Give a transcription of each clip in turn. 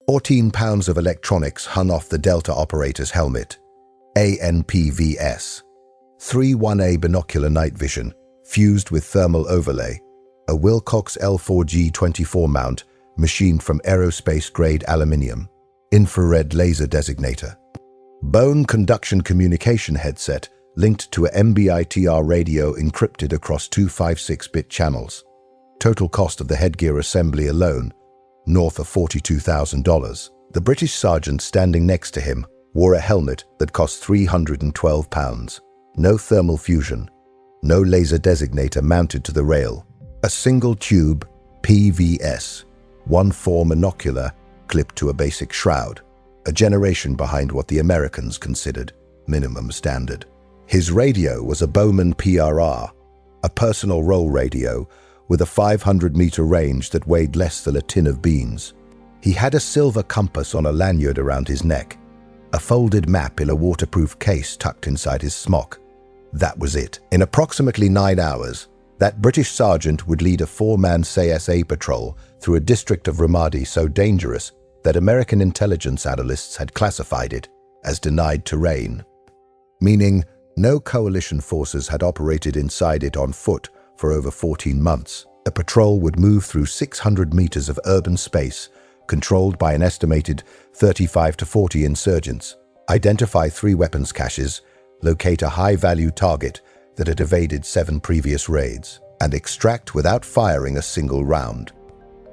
14 pounds of electronics hung off the Delta operator's helmet. ANPVS. 3-1A binocular night vision, fused with thermal overlay. A Wilcox L4G24 mount, machined from aerospace-grade aluminium. Infrared laser designator. Bone conduction communication headset, linked to a MBITR radio encrypted across two 56-bit channels. Total cost of the headgear assembly alone, north of $42,000. The British sergeant standing next to him wore a helmet that cost £312. No thermal fusion, no laser designator mounted to the rail. A single tube PVS, 1/4 monocular clipped to a basic shroud, a generation behind what the Americans considered minimum standard. His radio was a Bowman PRR, a personal roll radio with a 500-meter range that weighed less than a tin of beans. He had a silver compass on a lanyard around his neck, a folded map in a waterproof case tucked inside his smock. That was it. In approximately 9 hours, that British sergeant would lead a 4-man SAS patrol through a district of Ramadi so dangerous that American intelligence analysts had classified it as denied terrain, meaning no coalition forces had operated inside it on foot for over 14 months. The patrol would move through 600 meters of urban space, controlled by an estimated 35 to 40 insurgents, identify 3 weapons caches, locate a high-value target that had evaded 7 previous raids, and extract without firing a single round.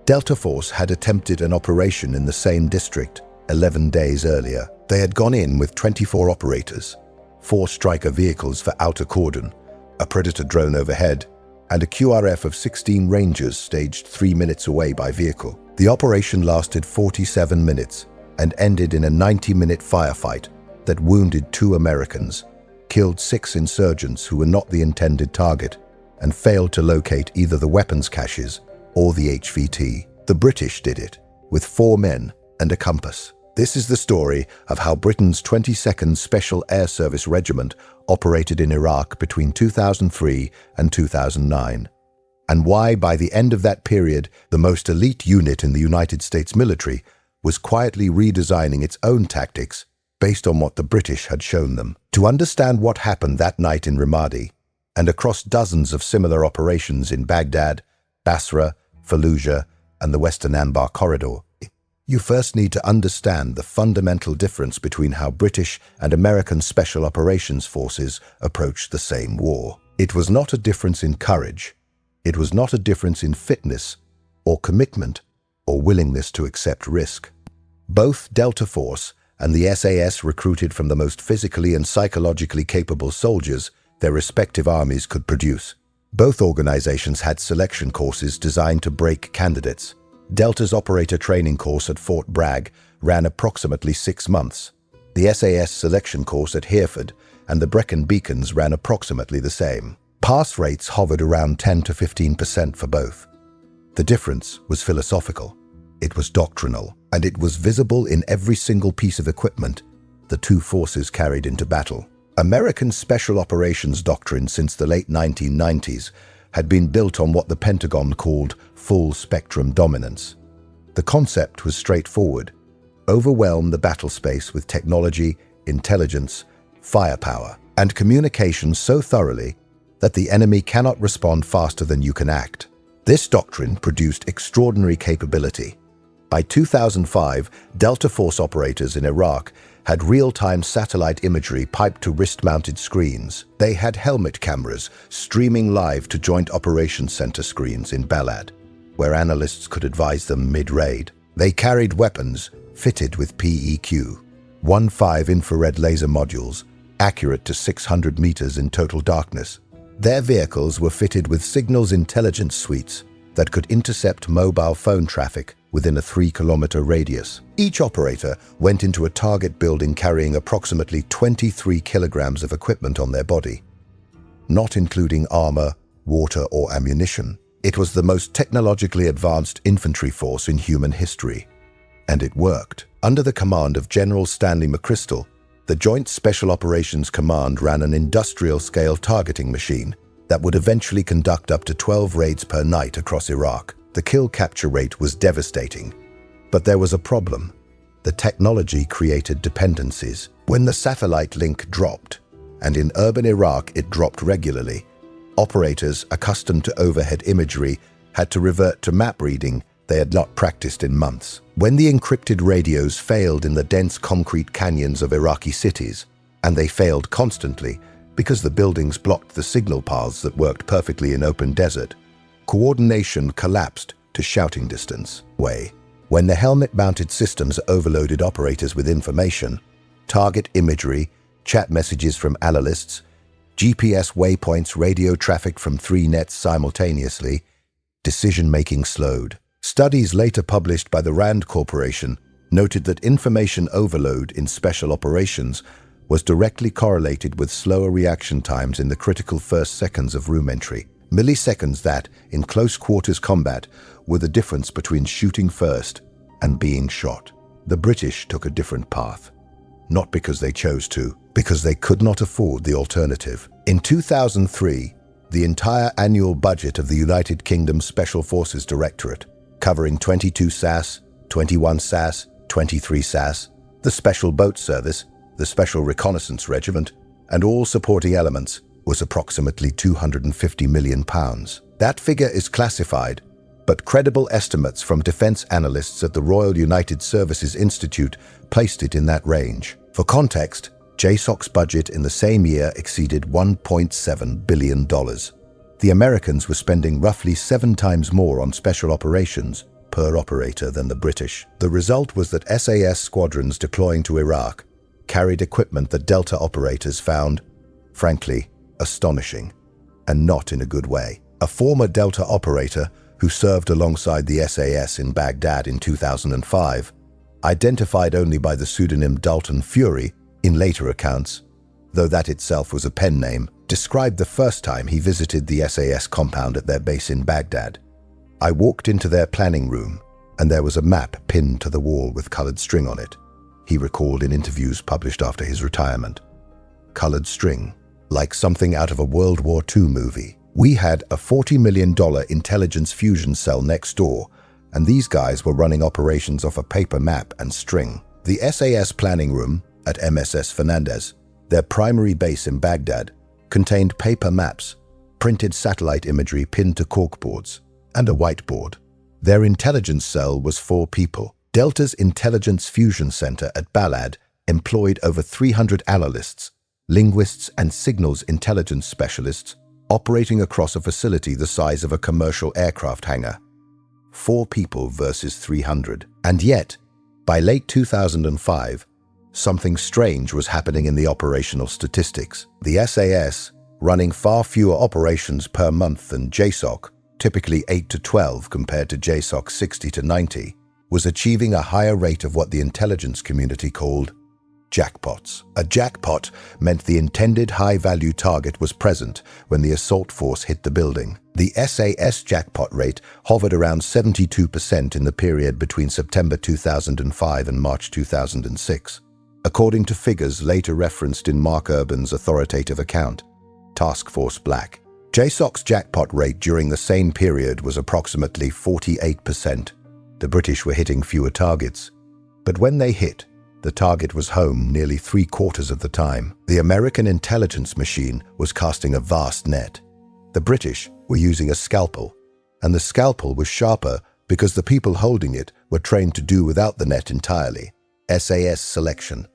Delta Force had attempted an operation in the same district 11 days earlier. They had gone in with 24 operators, 4 Striker vehicles for outer cordon, a Predator drone overhead, and a QRF of 16 Rangers staged 3 minutes away by vehicle. The operation lasted 47 minutes and ended in a 90-minute firefight that wounded 2 Americans, killed 6 insurgents who were not the intended target, and failed to locate either the weapons caches or the HVT. The British did it, with 4 men and a compass. This is the story of how Britain's 22nd Special Air Service Regiment operated in Iraq between 2003 and 2009, and why by the end of that period, the most elite unit in the United States military was quietly redesigning its own tactics based on what the British had shown them. To understand what happened that night in Ramadi, and across dozens of similar operations in Baghdad, Basra, Fallujah, and the Western Anbar Corridor, you first need to understand the fundamental difference between how British and American Special Operations Forces approached the same war. It was not a difference in courage. It was not a difference in fitness, or commitment, or willingness to accept risk. Both Delta Force and the SAS recruited from the most physically and psychologically capable soldiers their respective armies could produce. Both organizations had selection courses designed to break candidates. Delta's operator training course at Fort Bragg ran approximately 6 months. The SAS selection course at Hereford and the Brecon Beacons ran approximately the same. Pass rates hovered around 10 to 15% for both. The difference was philosophical. It was doctrinal, and it was visible in every single piece of equipment the 2 forces carried into battle. American Special Operations doctrine since the late 1990s had been built on what the Pentagon called full-spectrum dominance. The concept was straightforward: overwhelm the battle space with technology, intelligence, firepower, and communication so thoroughly that the enemy cannot respond faster than you can act. This doctrine produced extraordinary capability. By 2005, Delta Force operators in Iraq had real-time satellite imagery piped to wrist-mounted screens. They had helmet cameras streaming live to Joint Operations Center screens in Balad, where analysts could advise them mid-raid. They carried weapons fitted with PEQ, 1.5 infrared laser modules, accurate to 600 meters in total darkness. Their vehicles were fitted with signals intelligence suites that could intercept mobile phone traffic within a 3-kilometer radius. Each operator went into a target building carrying approximately 23 kilograms of equipment on their body, not including armor, water, or ammunition. It was the most technologically advanced infantry force in human history. And it worked. Under the command of General Stanley McChrystal, the Joint Special Operations Command ran an industrial-scale targeting machine that would eventually conduct up to 12 raids per night across Iraq. The kill-capture rate was devastating, but there was a problem. The technology created dependencies. When the satellite link dropped, and in urban Iraq it dropped regularly, operators accustomed to overhead imagery had to revert to map reading they had not practiced in months. When the encrypted radios failed in the dense concrete canyons of Iraqi cities, and they failed constantly because the buildings blocked the signal paths that worked perfectly in open desert, coordination collapsed to shouting distance away. When the helmet-mounted systems overloaded operators with information, target imagery, chat messages from analysts, GPS waypoints, radio traffic from 3 nets simultaneously, decision-making slowed. Studies later published by the RAND Corporation noted that information overload in special operations was directly correlated with slower reaction times in the critical first seconds of room entry. Milliseconds that, in close-quarters combat, were the difference between shooting first and being shot. The British took a different path. Not because they chose to, because they could not afford the alternative. In 2003, the entire annual budget of the United Kingdom Special Forces Directorate, covering 22 SAS, 21 SAS, 23 SAS, the Special Boat Service, the Special Reconnaissance Regiment, and all supporting elements, was approximately £250 million. That figure is classified, but credible estimates from defense analysts at the Royal United Services Institute placed it in that range. For context, JSOC's budget in the same year exceeded $1.7 billion. The Americans were spending roughly 7 times more on special operations per operator than the British. The result was that SAS squadrons deploying to Iraq carried equipment that Delta operators found, frankly, astonishing, and not in a good way. A former Delta operator who served alongside the SAS in Baghdad in 2005, identified only by the pseudonym Dalton Fury in later accounts, though that itself was a pen name, described the first time he visited the SAS compound at their base in Baghdad. "I walked into their planning room, and there was a map pinned to the wall with colored string on it," he recalled in interviews published after his retirement. Colored string, like something out of a World War II movie. "We had a $40 million intelligence fusion cell next door, and these guys were running operations off a paper map and string." The SAS planning room at MSS Fernandez, their primary base in Baghdad, contained paper maps, printed satellite imagery pinned to corkboards, and a whiteboard. Their intelligence cell was 4 people. Delta's Intelligence Fusion Center at Balad employed over 300 analysts, linguists, and signals intelligence specialists operating across a facility the size of a commercial aircraft hangar. 4 people versus 300. And yet, by late 2005, something strange was happening in the operational statistics. The SAS, running far fewer operations per month than JSOC, typically 8 to 12 compared to JSOC 60 to 90, was achieving a higher rate of what the intelligence community called jackpots. A jackpot meant the intended high-value target was present when the assault force hit the building. The SAS jackpot rate hovered around 72% in the period between September 2005 and March 2006, according to figures later referenced in Mark Urban's authoritative account, Task Force Black. JSOC's jackpot rate during the same period was approximately 48%. The British were hitting fewer targets, but when they hit, the target was home nearly 3/4 of the time. The American intelligence machine was casting a vast net. The British were using a scalpel, and the scalpel was sharper because the people holding it were trained to do without the net entirely. SAS selection,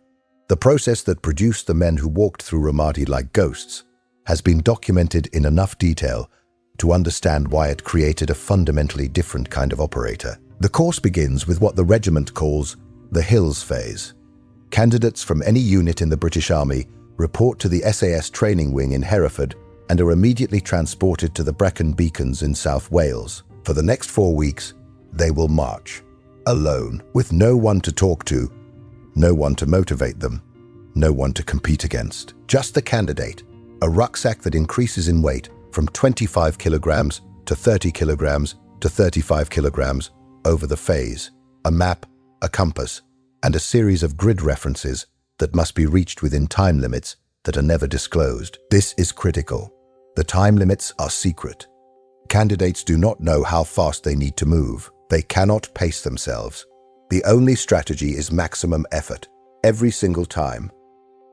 the process that produced the men who walked through Ramadi like ghosts, has been documented in enough detail to understand why it created a fundamentally different kind of operator. The course begins with what the regiment calls the Hills phase. Candidates from any unit in the British Army report to the SAS training wing in Hereford and are immediately transported to the Brecon Beacons in South Wales. For the next 4 weeks, they will march, alone, with no one to talk to, no one to motivate them, no one to compete against. Just the candidate, a rucksack that increases in weight from 25 kilograms to 30 kilograms to 35 kilograms over the phase, a map, a compass, and a series of grid references that must be reached within time limits that are never disclosed. This is critical. The time limits are secret. Candidates do not know how fast they need to move. They cannot pace themselves. The only strategy is maximum effort, every single time,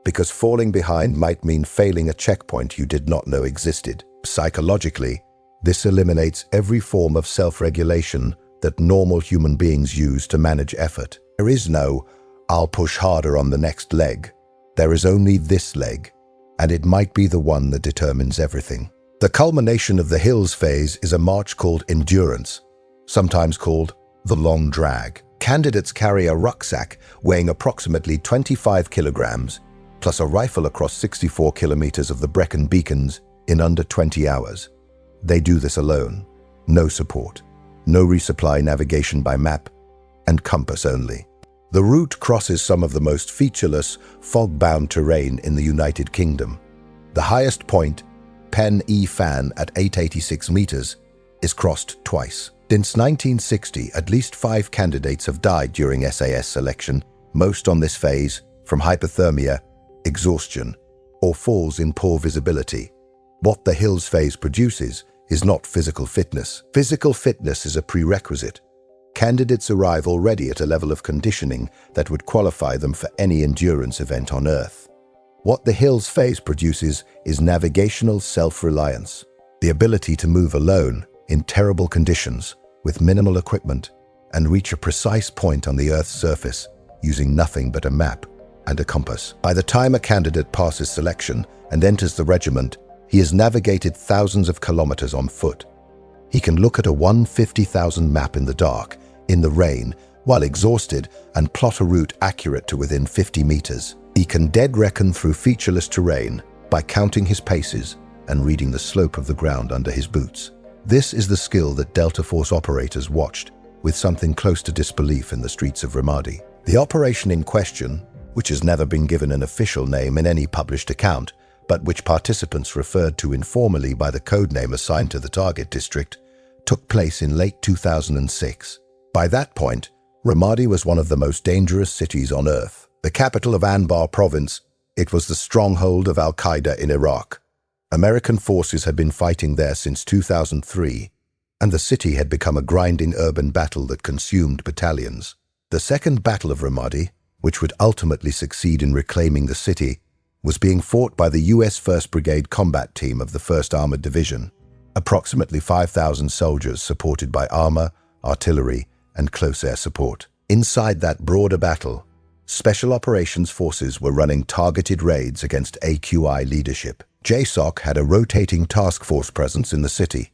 because falling behind might mean failing a checkpoint you did not know existed. Psychologically, this eliminates every form of self-regulation that normal human beings use to manage effort. There is no, "I'll push harder on the next leg." There is only this leg, and it might be the one that determines everything. The culmination of the hills phase is a march called endurance, sometimes called the long drag. Candidates carry a rucksack weighing approximately 25 kilograms, plus a rifle across 64 kilometers of the Brecon Beacons in under 20 hours. They do this alone. No support, no resupply, navigation by map, and compass only. The route crosses some of the most featureless, fog-bound terrain in the United Kingdom. The highest point, Pen y Fan at 886 meters, is crossed twice. Since 1960, at least 5 candidates have died during SAS selection, most on this phase from hypothermia, exhaustion, or falls in poor visibility. What the hills phase produces is not physical fitness. Physical fitness is a prerequisite. Candidates arrive already at a level of conditioning that would qualify them for any endurance event on Earth. What the hills phase produces is navigational self-reliance, the ability to move alone in terrible conditions with minimal equipment and reach a precise point on the Earth's surface using nothing but a map and a compass. By the time a candidate passes selection and enters the regiment, he has navigated thousands of kilometers on foot. He can look at a 150,000 map in the dark, in the rain, while exhausted, and plot a route accurate to within 50 meters. He can dead reckon through featureless terrain by counting his paces and reading the slope of the ground under his boots. This is the skill that Delta Force operators watched with something close to disbelief in the streets of Ramadi. The operation in question, which has never been given an official name in any published account, but which participants referred to informally by the codename assigned to the target district, took place in late 2006. By that point, Ramadi was one of the most dangerous cities on Earth. The capital of Anbar province, it was the stronghold of Al-Qaeda in Iraq. American forces had been fighting there since 2003, and the city had become a grinding urban battle that consumed battalions. The Second Battle of Ramadi, which would ultimately succeed in reclaiming the city, was being fought by the U.S. 1st Brigade Combat Team of the 1st Armored Division, approximately 5,000 soldiers supported by armor, artillery, and close air support. Inside that broader battle, Special Operations Forces were running targeted raids against AQI leadership. JSOC had a rotating task force presence in the city.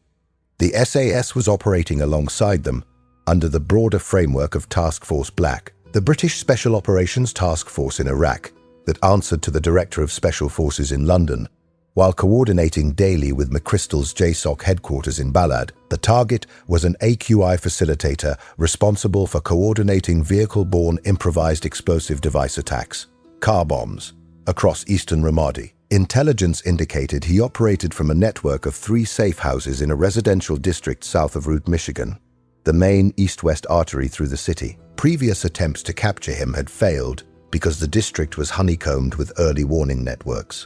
The SAS was operating alongside them under the broader framework of Task Force Black, the British Special Operations Task Force in Iraq that answered to the Director of Special Forces in London. While coordinating daily with McChrystal's JSOC headquarters in Balad, the target was an AQI facilitator responsible for coordinating vehicle-borne improvised explosive device attacks, car bombs, across eastern Ramadi. Intelligence indicated he operated from a network of 3 safe houses in a residential district south of Route Michigan, the main east-west artery through the city. Previous attempts to capture him had failed because the district was honeycombed with early warning networks.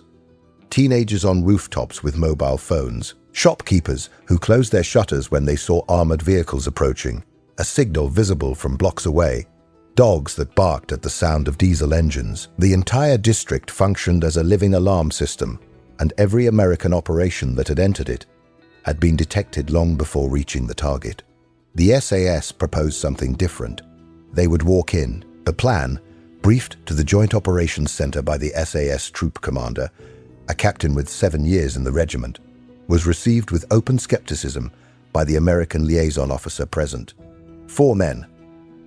Teenagers on rooftops with mobile phones, shopkeepers who closed their shutters when they saw armored vehicles approaching, a signal visible from blocks away, dogs that barked at the sound of diesel engines. The entire district functioned as a living alarm system, and every American operation that had entered it had been detected long before reaching the target. The SAS proposed something different. They would walk in. The plan, briefed to the Joint Operations Center by the SAS troop commander, a captain with 7 years in the regiment, was received with open skepticism by the American liaison officer present. 4 men,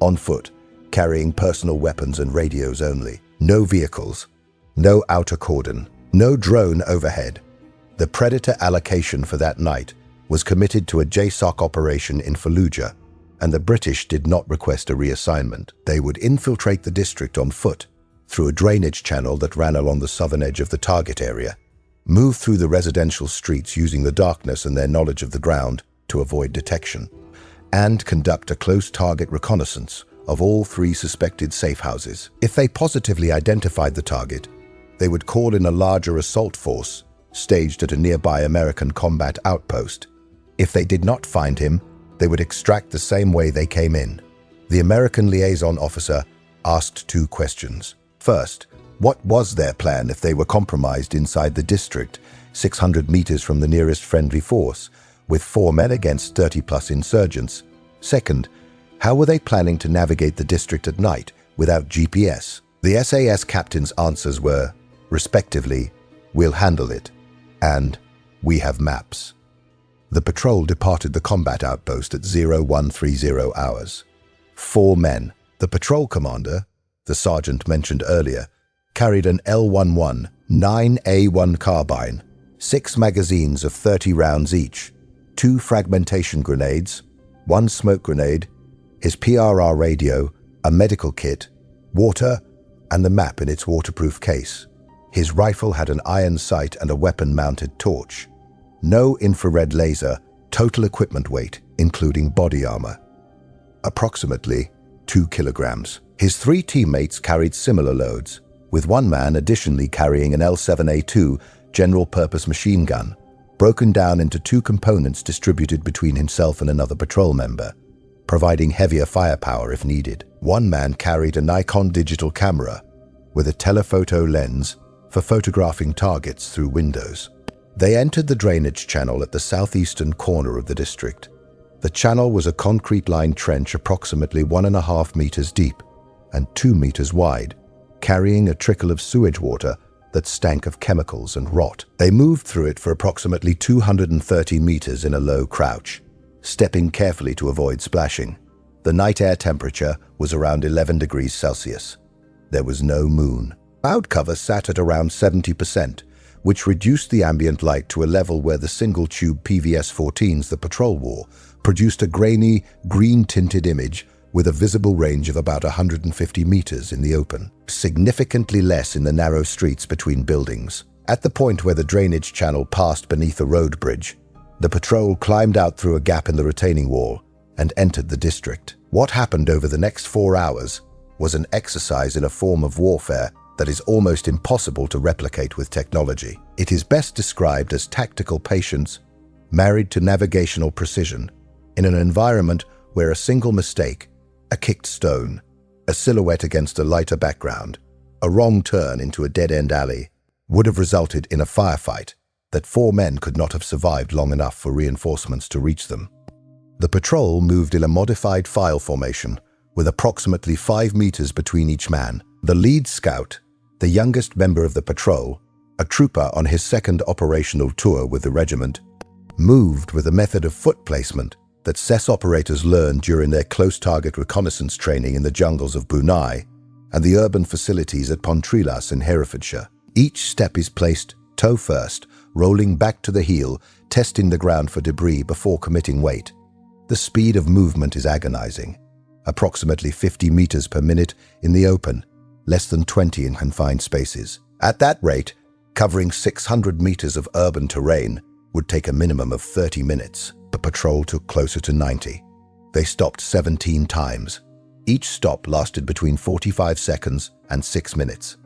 on foot, carrying personal weapons and radios only. No vehicles, no outer cordon, no drone overhead. The Predator allocation for that night was committed to a JSOC operation in Fallujah, and the British did not request a reassignment. They would infiltrate the district on foot, through a drainage channel that ran along the southern edge of the target area, move through the residential streets using the darkness and their knowledge of the ground to avoid detection, and conduct a close target reconnaissance of all 3 suspected safe houses. If they positively identified the target, they would call in a larger assault force staged at a nearby American combat outpost. If they did not find him, they would extract the same way they came in, The American liaison officer asked two questions. First, what was their plan if they were compromised inside the district, 600 meters from the nearest friendly force, with 4 men against 30-plus insurgents? Second, how were they planning to navigate the district at night without GPS? The SAS captains' answers were, respectively, "We'll handle it," and "We have maps." The patrol departed the combat outpost at 0130 hours. 4 men. The patrol commander, the sergeant mentioned earlier, carried an L11 9A1 carbine, 6 magazines of 30 rounds each, 2 fragmentation grenades, 1 smoke grenade, his PRR radio, a medical kit, water, and the map in its waterproof case. His rifle had an iron sight and a weapon-mounted torch. No infrared laser, total equipment weight, including body armor. Approximately 2 kilograms. His 3 teammates carried similar loads, with one man additionally carrying an L7A2 general-purpose machine gun, broken down into 2 components distributed between himself and another patrol member, providing heavier firepower if needed. One man carried a Nikon digital camera with a telephoto lens for photographing targets through windows. They entered the drainage channel at the southeastern corner of the district. The channel was a concrete-lined trench approximately 1.5 meters deep and 2 meters wide, carrying a trickle of sewage water that stank of chemicals and rot. They moved through it for approximately 230 meters in a low crouch, stepping carefully to avoid splashing. The night air temperature was around 11 degrees Celsius. There was no moon. Cloud cover sat at around 70%, which reduced the ambient light to a level where the single-tube PVS-14s the patrol wore produced a grainy, green-tinted image with a visible range of about 150 meters in the open, significantly less in the narrow streets between buildings. At the point where the drainage channel passed beneath a road bridge, the patrol climbed out through a gap in the retaining wall and entered the district. What happened over the next 4 hours was an exercise in a form of warfare that is almost impossible to replicate with technology. It is best described as tactical patience married to navigational precision in an environment where a single mistake, a kicked stone, a silhouette against a lighter background, a wrong turn into a dead-end alley would have resulted in a firefight that 4 men could not have survived long enough for reinforcements to reach them. The patrol moved in a modified file formation with approximately 5 meters between each man. The lead scout, the youngest member of the patrol, a trooper on his 2nd operational tour with the regiment, moved with a method of foot placement that SAS operators learned during their close target reconnaissance training in the jungles of Brunei and the urban facilities at Pontrylas in Herefordshire. Each step is placed toe first, rolling back to the heel, testing the ground for debris before committing weight. The speed of movement is agonizing, approximately 50 meters per minute in the open, less than 20 in confined spaces. At that rate, covering 600 meters of urban terrain would take a minimum of 30 minutes. The patrol took closer to 90. They stopped 17 times. Each stop lasted between 45 seconds and 6 minutes.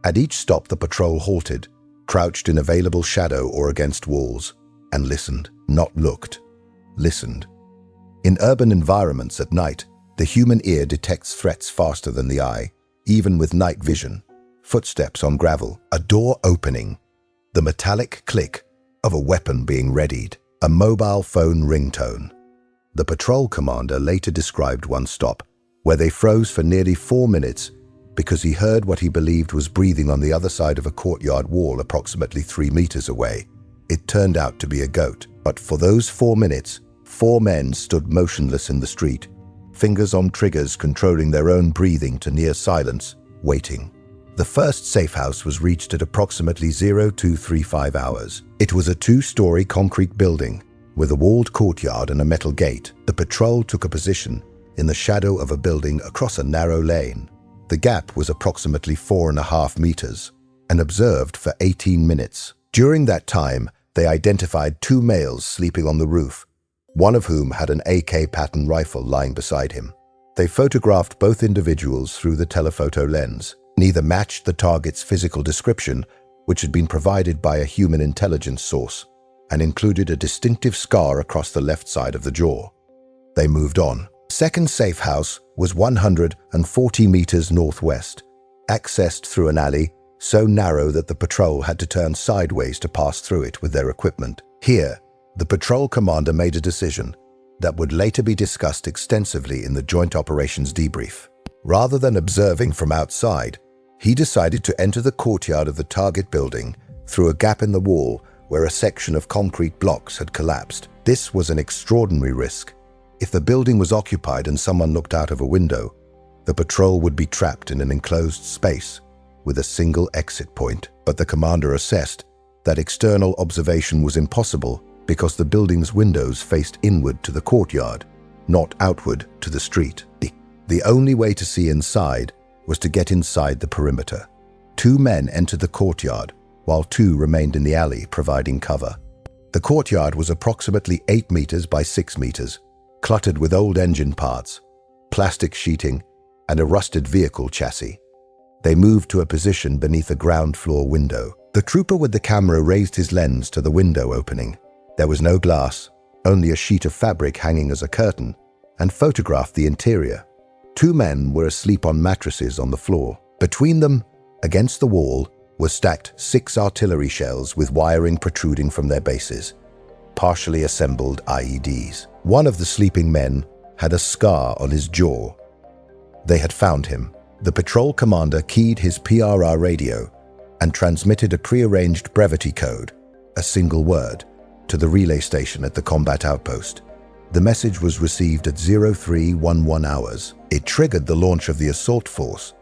At each stop, the patrol halted, crouched in available shadow or against walls, and listened. Not looked, listened. In urban environments at night, the human ear detects threats faster than the eye, even with night vision. Footsteps on gravel, a door opening, the metallic click of a weapon being readied, a mobile phone ringtone. The patrol commander later described one stop where they froze for nearly 4 minutes because he heard what he believed was breathing on the other side of a courtyard wall approximately 3 meters away. It turned out to be a goat, but for those 4 minutes, 4 men stood motionless in the street, fingers on triggers controlling their own breathing to near silence, waiting. The first safe house was reached at approximately 0235 hours. It was a 2-story concrete building with a walled courtyard and a metal gate. The patrol took a position in the shadow of a building across a narrow lane. The gap was approximately 4.5 meters and observed for 18 minutes. During that time, they identified 2 males sleeping on the roof, one of whom had an AK pattern rifle lying beside him. They photographed both individuals through the telephoto lens. Neither matched the target's physical description, which had been provided by a human intelligence source, and included a distinctive scar across the left side of the jaw. They moved on. Second safe house was 140 meters northwest, accessed through an alley so narrow that the patrol had to turn sideways to pass through it with their equipment. Here, the patrol commander made a decision that would later be discussed extensively in the Joint Operations Debrief. Rather than observing from outside, he decided to enter the courtyard of the target building through a gap in the wall where a section of concrete blocks had collapsed. This was an extraordinary risk. If the building was occupied and someone looked out of a window, the patrol would be trapped in an enclosed space with a single exit point. But the commander assessed that external observation was impossible because the building's windows faced inward to the courtyard, not outward to the street. The only way to see inside was to get inside the perimeter. 2 men entered the courtyard, while 2 remained in the alley providing cover. The courtyard was approximately 8 meters by 6 meters, cluttered with old engine parts, plastic sheeting, and a rusted vehicle chassis. They moved to a position beneath a ground floor window. The trooper with the camera raised his lens to the window opening. There was no glass, only a sheet of fabric hanging as a curtain, and photographed the interior. 2 men were asleep on mattresses on the floor. Between them, against the wall, were stacked 6 artillery shells with wiring protruding from their bases, partially assembled IEDs. One of the sleeping men had a scar on his jaw. They had found him. The patrol commander keyed his PRR radio and transmitted a prearranged brevity code, a single word, to the relay station at the combat outpost. The message was received at 0311 hours. It triggered the launch of the assault force,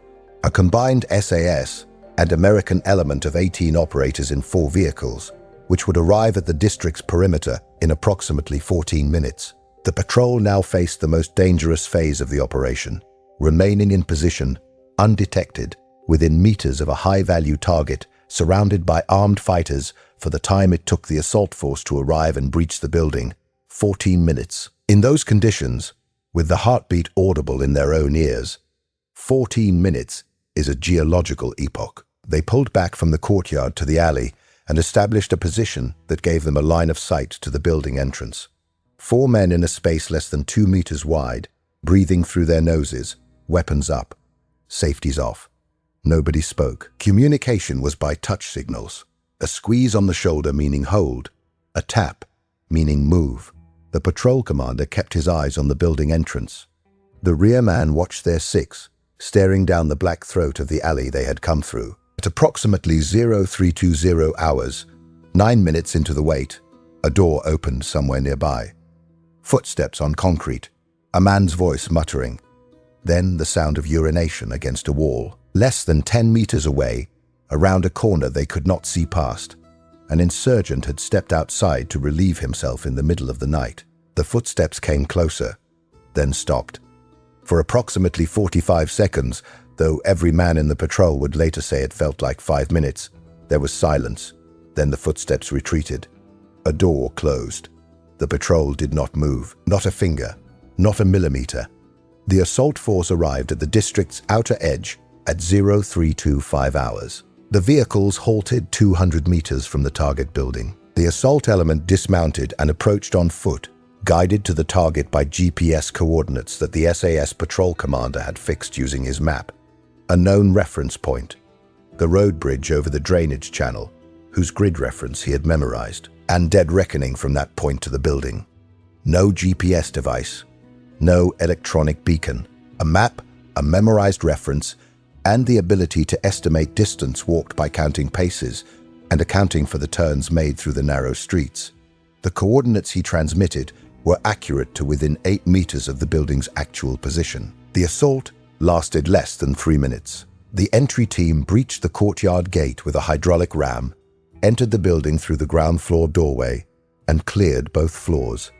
a combined SAS and American element of 18 operators in 4 vehicles, which would arrive at the district's perimeter in approximately 14 minutes. The patrol now faced the most dangerous phase of the operation, remaining in position, undetected, within meters of a high-value target, surrounded by armed fighters for the time it took the assault force to arrive and breach the building, 14 minutes. In those conditions, with the heartbeat audible in their own ears, 14 minutes is a geological epoch. They pulled back from the courtyard to the alley and established a position that gave them a line of sight to the building entrance. 4 men in a space less than 2 meters wide, breathing through their noses, weapons up, safeties off. Nobody spoke. Communication was by touch signals. A squeeze on the shoulder meaning hold, a tap meaning move. The patrol commander kept his eyes on the building entrance. The rear man watched their 6, staring down the black throat of the alley they had come through. At approximately 0320 hours, 9 minutes into the wait, a door opened somewhere nearby. Footsteps on concrete, a man's voice muttering. Then the sound of urination against a wall. Less than 10 meters away, around a corner they could not see past, an insurgent had stepped outside to relieve himself in the middle of the night. The footsteps came closer, then stopped. For approximately 45 seconds, though every man in the patrol would later say it felt like 5 minutes, there was silence. Then the footsteps retreated. A door closed. The patrol did not move, not a finger, not a millimeter. The assault force arrived at the district's outer edge at 0325 hours. The vehicles halted 200 meters from the target building. The assault element dismounted and approached on foot, guided to the target by GPS coordinates that the SAS patrol commander had fixed using his map. A known reference point, the road bridge over the drainage channel, whose grid reference he had memorized, and dead reckoning from that point to the building. No GPS device, no electronic beacon, a map, a memorized reference, and the ability to estimate distance walked by counting paces and accounting for the turns made through the narrow streets. The coordinates he transmitted were accurate to within 8 meters of the building's actual position. The assault lasted less than 3 minutes. The entry team breached the courtyard gate with a hydraulic ram, entered the building through the ground floor doorway, and cleared both floors.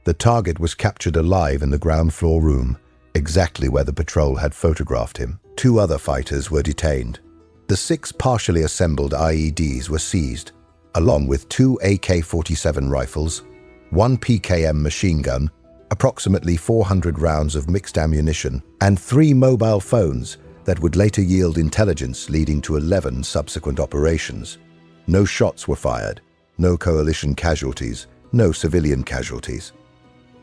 The target was captured alive in the ground floor room, exactly where the patrol had photographed him. 2 other fighters were detained. The 6 partially assembled IEDs were seized, along with 2 AK-47 rifles, 1 PKM machine gun, approximately 400 rounds of mixed ammunition, and 3 mobile phones that would later yield intelligence leading to 11 subsequent operations. No shots were fired, no coalition casualties, no civilian casualties.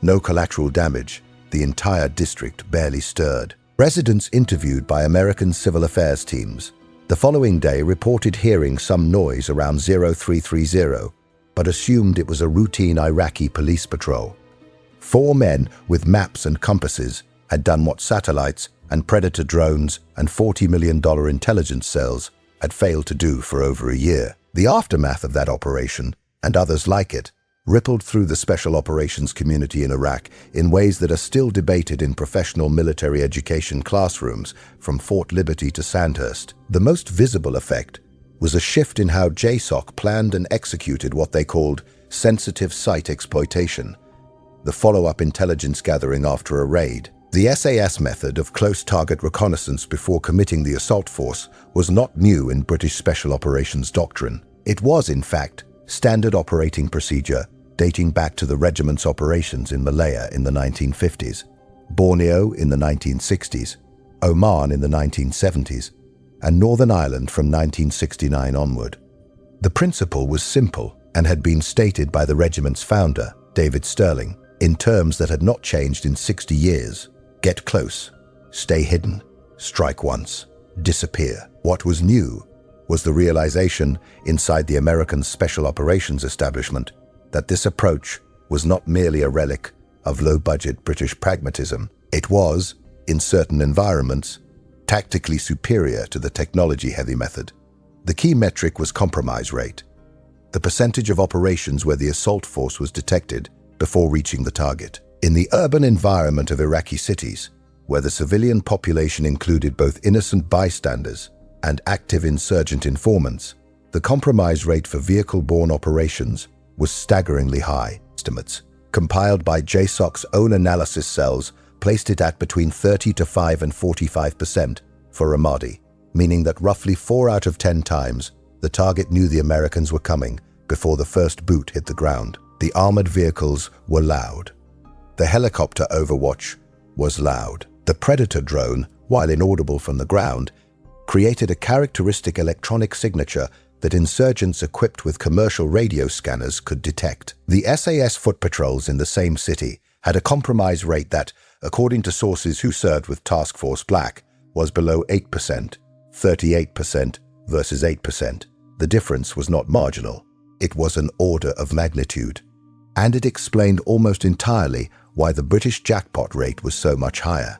No collateral damage. the entire district barely stirred. Residents interviewed by American civil affairs teams the following day reported hearing some noise around 0330, but assumed it was a routine Iraqi police patrol. 4 men with maps and compasses had done what satellites and Predator drones and $40 million intelligence cells had failed to do for over a year. The aftermath of that operation, and others like it, rippled through the special operations community in Iraq in ways that are still debated in professional military education classrooms from Fort Liberty to Sandhurst. The most visible effect was a shift in how JSOC planned and executed what they called sensitive site exploitation, the follow-up intelligence gathering after a raid. The SAS method of close target reconnaissance before committing the assault force was not new in British Special Operations doctrine. It was, in fact, standard operating procedure dating back to the regiment's operations in Malaya in the 1950s, Borneo in the 1960s, Oman in the 1970s, and Northern Ireland from 1969 onward. The principle was simple and had been stated by the regiment's founder, David Stirling, in terms that had not changed in 60 years. Get close, stay hidden, strike once, disappear. What was new was the realization inside the American Special Operations establishment that this approach was not merely a relic of low-budget British pragmatism. It was, in certain environments, tactically superior to the technology-heavy method. The key metric was compromise rate, the percentage of operations where the assault force was detected before reaching the target. In the urban environment of Iraqi cities, where the civilian population included both innocent bystanders and active insurgent informants, the compromise rate for vehicle-borne operations was staggeringly high. Estimates, compiled by JSOC's own analysis cells, placed it at between 35 and 45% for Ramadi, meaning that roughly 4 out of 10 times the target knew the Americans were coming before the first boot hit the ground. The armored vehicles were loud. The helicopter overwatch was loud. The Predator drone, while inaudible from the ground, created a characteristic electronic signature that insurgents equipped with commercial radio scanners could detect. The SAS foot patrols in the same city had a compromise rate that, according to sources who served with Task Force Black, was below 8%, 38% versus 8%. The difference was not marginal. It was an order of magnitude. And it explained almost entirely why the British jackpot rate was so much higher.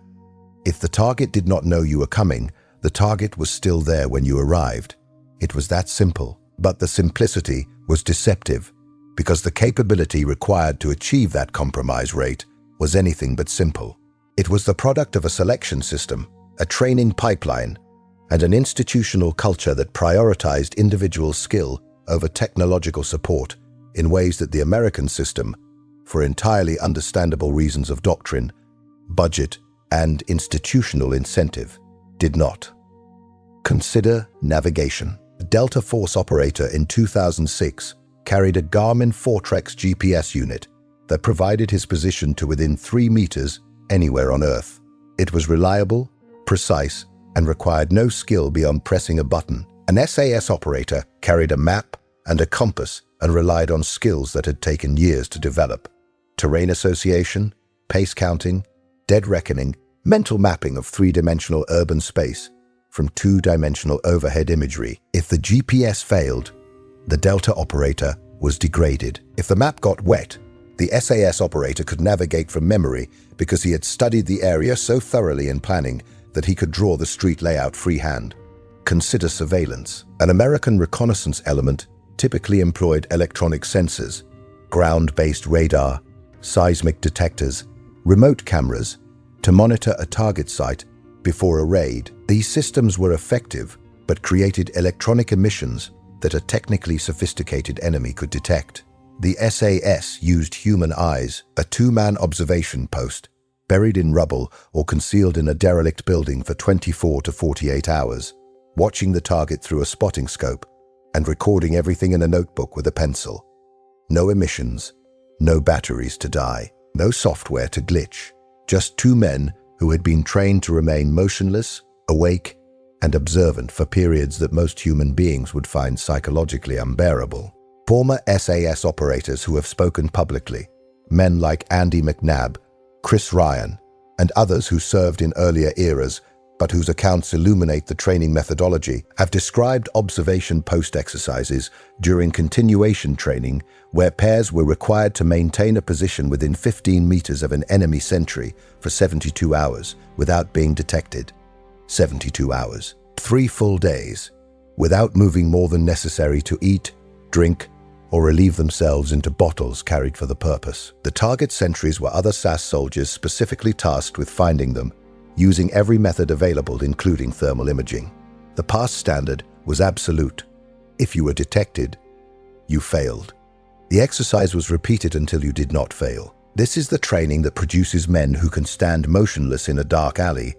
If the target did not know you were coming, the target was still there when you arrived. It was that simple. But the simplicity was deceptive, because the capability required to achieve that compromise rate was anything but simple. It was the product of a selection system, a training pipeline, and an institutional culture that prioritized individual skill over technological support in ways that the American system, for entirely understandable reasons of doctrine, budget, and institutional incentive, did not. Consider navigation. A Delta Force operator in 2006 carried a Garmin Fortrex GPS unit that provided his position to within 3 meters anywhere on Earth. It was reliable, precise, and required no skill beyond pressing a button. An SAS operator carried a map and a compass and relied on skills that had taken years to develop. Terrain association, pace counting, dead reckoning, mental mapping of 3-dimensional urban space from 2-dimensional overhead imagery. If the GPS failed, the Delta operator was degraded. If the map got wet, the SAS operator could navigate from memory because he had studied the area so thoroughly in planning that he could draw the street layout freehand. Consider surveillance. An American reconnaissance element typically employed electronic sensors, ground-based radar, seismic detectors, remote cameras to monitor a target site before a raid. These systems were effective, but created electronic emissions that a technically sophisticated enemy could detect. The SAS used human eyes, a 2-man observation post, buried in rubble or concealed in a derelict building for 24 to 48 hours, watching the target through a spotting scope and recording everything in a notebook with a pencil. No emissions, no batteries to die, no software to glitch, just 2 men who had been trained to remain motionless, awake, and observant for periods that most human beings would find psychologically unbearable. Former SAS operators who have spoken publicly, men like Andy McNabb, Chris Ryan, and others who served in earlier eras but whose accounts illuminate the training methodology, have described observation post exercises during continuation training where pairs were required to maintain a position within 15 meters of an enemy sentry for 72 hours without being detected. 72 hours. 3 full days, without moving more than necessary to eat, drink, or relieve themselves into bottles carried for the purpose. The target sentries were other SAS soldiers specifically tasked with finding them, using every method available including thermal imaging. The pass standard was absolute. If you were detected, you failed. The exercise was repeated until you did not fail. This is the training that produces men who can stand motionless in a dark alley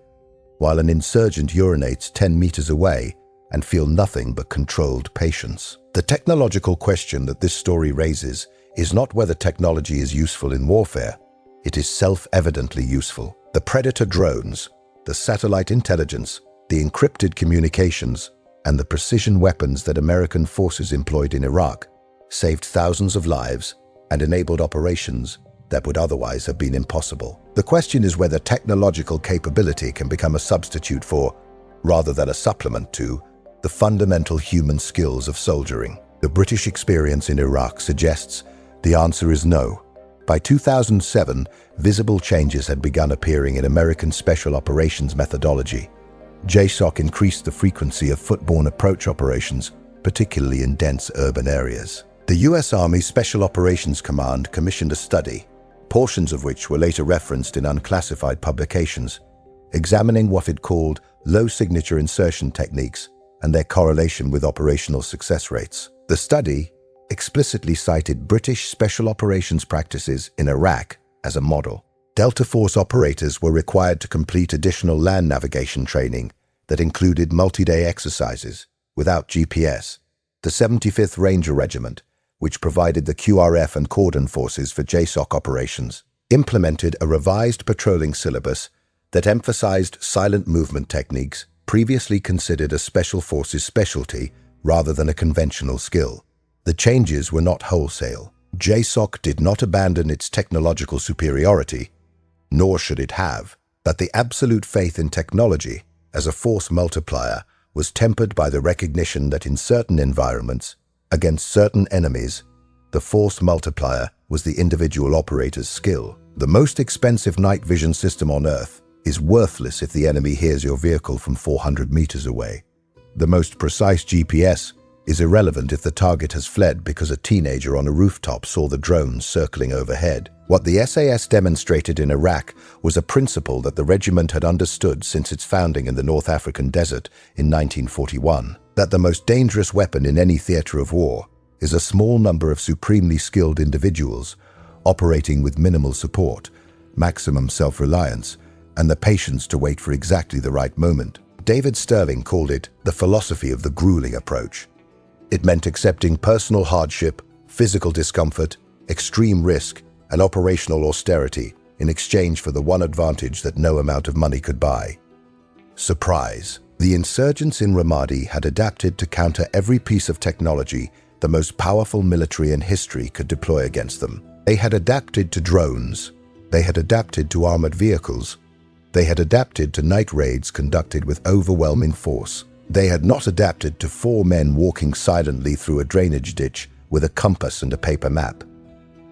while an insurgent urinates 10 meters away and feel nothing but controlled patience. The technological question that this story raises is not whether technology is useful in warfare. It is self-evidently useful. The Predator drones, the satellite intelligence, the encrypted communications, and the precision weapons that American forces employed in Iraq saved thousands of lives and enabled operations that would otherwise have been impossible. The question is whether technological capability can become a substitute for, rather than a supplement to, the fundamental human skills of soldiering. The British experience in Iraq suggests the answer is no. By 2007, visible changes had begun appearing in American Special Operations methodology. JSOC increased the frequency of foot-borne approach operations, particularly in dense urban areas. The U.S. Army Special Operations Command commissioned a study, portions of which were later referenced in unclassified publications, examining what it called low-signature insertion techniques and their correlation with operational success rates. The study explicitly cited British special operations practices in Iraq as a model. Delta Force operators were required to complete additional land navigation training that included multi-day exercises without GPS. The 75th Ranger Regiment, which provided the QRF and cordon forces for JSOC operations, implemented a revised patrolling syllabus that emphasized silent movement techniques previously considered a special forces specialty rather than a conventional skill. The changes were not wholesale. JSOC did not abandon its technological superiority, nor should it have, but the absolute faith in technology as a force multiplier was tempered by the recognition that in certain environments, against certain enemies, the force multiplier was the individual operator's skill. The most expensive night vision system on Earth is worthless if the enemy hears your vehicle from 400 meters away. The most precise GPS is irrelevant if the target has fled because a teenager on a rooftop saw the drones circling overhead. What the SAS demonstrated in Iraq was a principle that the regiment had understood since its founding in the North African desert in 1941, that the most dangerous weapon in any theater of war is a small number of supremely skilled individuals operating with minimal support, maximum self-reliance, and the patience to wait for exactly the right moment. David Sterling called it the philosophy of the grueling approach. It meant accepting personal hardship, physical discomfort, extreme risk, and operational austerity in exchange for the one advantage that no amount of money could buy: surprise. The insurgents in Ramadi had adapted to counter every piece of technology the most powerful military in history could deploy against them. They had adapted to drones. They had adapted to armored vehicles. They had adapted to night raids conducted with overwhelming force. They had not adapted to 4 men walking silently through a drainage ditch with a compass and a paper map.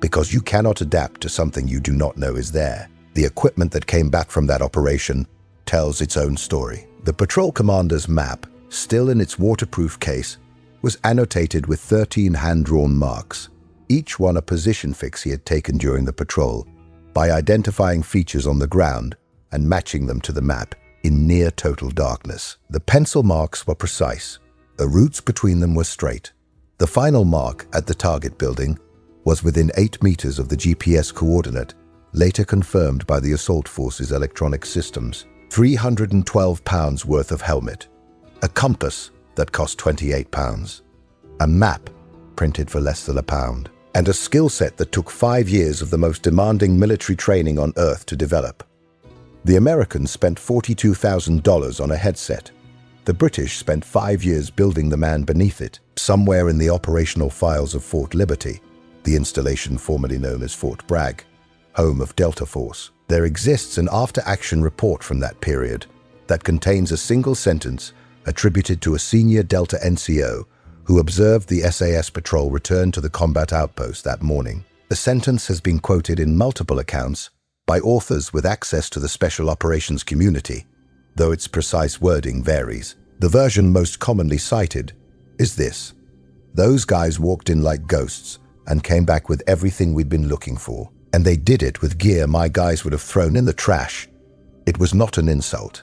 Because you cannot adapt to something you do not know is there. The equipment that came back from that operation tells its own story. The patrol commander's map, still in its waterproof case, was annotated with 13 hand-drawn marks, each one a position fix he had taken during the patrol, by identifying features on the ground and matching them to the map in near total darkness. The pencil marks were precise. The routes between them were straight. The final mark at the target building was within 8 meters of the GPS coordinate, later confirmed by the assault force's electronic systems. 312 pounds worth of helmet, a compass that cost 28 pounds, a map printed for less than £1, and a skill set that took 5 years of the most demanding military training on Earth to develop. The Americans spent $42,000 on a headset. The British spent 5 years building the man beneath it. Somewhere in the operational files of Fort Liberty, the installation formerly known as Fort Bragg, home of Delta Force, There exists an after-action report from that period that contains a single sentence attributed to a senior Delta NCO who observed the SAS patrol return to the combat outpost that morning. The sentence has been quoted in multiple accounts by authors with access to the special operations community, though its precise wording varies. The version most commonly cited is this: "Those guys walked in like ghosts and came back with everything we'd been looking for. And they did it with gear my guys would have thrown in the trash." It was not an insult.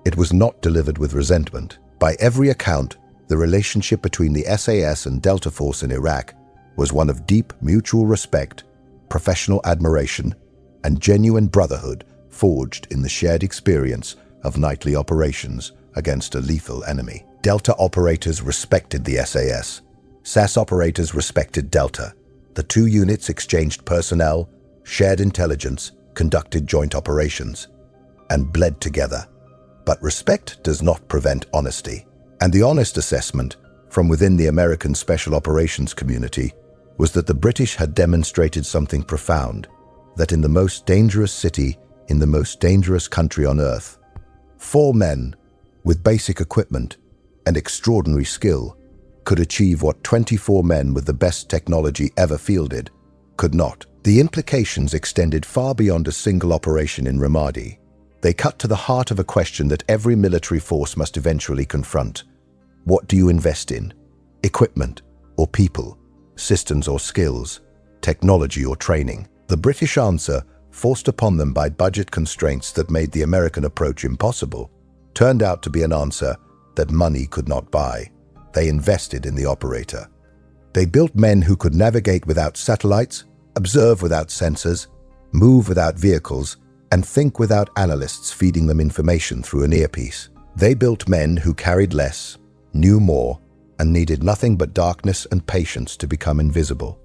It was not delivered with resentment. By every account, the relationship between the SAS and Delta Force in Iraq was one of deep mutual respect, professional admiration, and genuine brotherhood forged in the shared experience of nightly operations against a lethal enemy. Delta operators respected the SAS. SAS operators respected Delta. The two units exchanged personnel, shared intelligence, conducted joint operations, and bled together. But respect does not prevent honesty. And the honest assessment from within the American Special Operations community was that the British had demonstrated something profound, that in the most dangerous city, in the most dangerous country on earth, 4 men with basic equipment and extraordinary skill could achieve what 24 men with the best technology ever fielded could not. The implications extended far beyond a single operation in Ramadi. They cut to the heart of a question that every military force must eventually confront. What do you invest in? Equipment or people? Systems or skills? Technology or training? The British answer, forced upon them by budget constraints that made the American approach impossible, turned out to be an answer that money could not buy. They invested in the operator. They built men who could navigate without satellites, observe without sensors, move without vehicles, and think without analysts feeding them information through an earpiece. They built men who carried less, knew more, and needed nothing but darkness and patience to become invisible.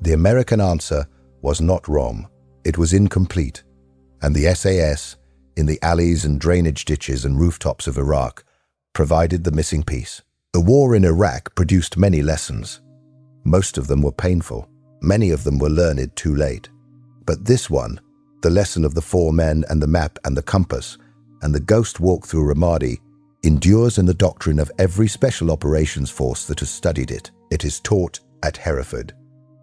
The American answer was not wrong. It was incomplete, and the SAS, in the alleys and drainage ditches and rooftops of Iraq, provided the missing piece. The war in Iraq produced many lessons. Most of them were painful. Many of them were learned too late. But this one, the lesson of the 4 men and the map and the compass and the ghost walk through Ramadi, endures in the doctrine of every special operations force that has studied it. It is taught at Hereford.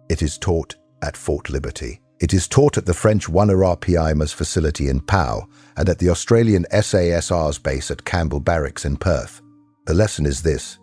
It is taught at Fort Liberty. It is taught at the French 1RPIMA's facility in Pau and at the Australian SASR's base at Campbell Barracks in Perth. The lesson is this: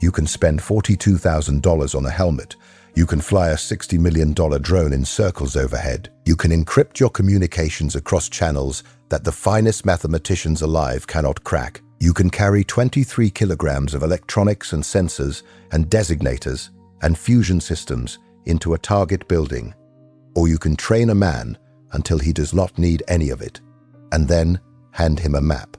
you can spend $42,000 on a helmet. You can fly a $60 million drone in circles overhead. You can encrypt your communications across channels that the finest mathematicians alive cannot crack. You can carry 23 kilograms of electronics and sensors and designators and fusion systems into a target building. Or you can train a man until he does not need any of it, and then hand him a map.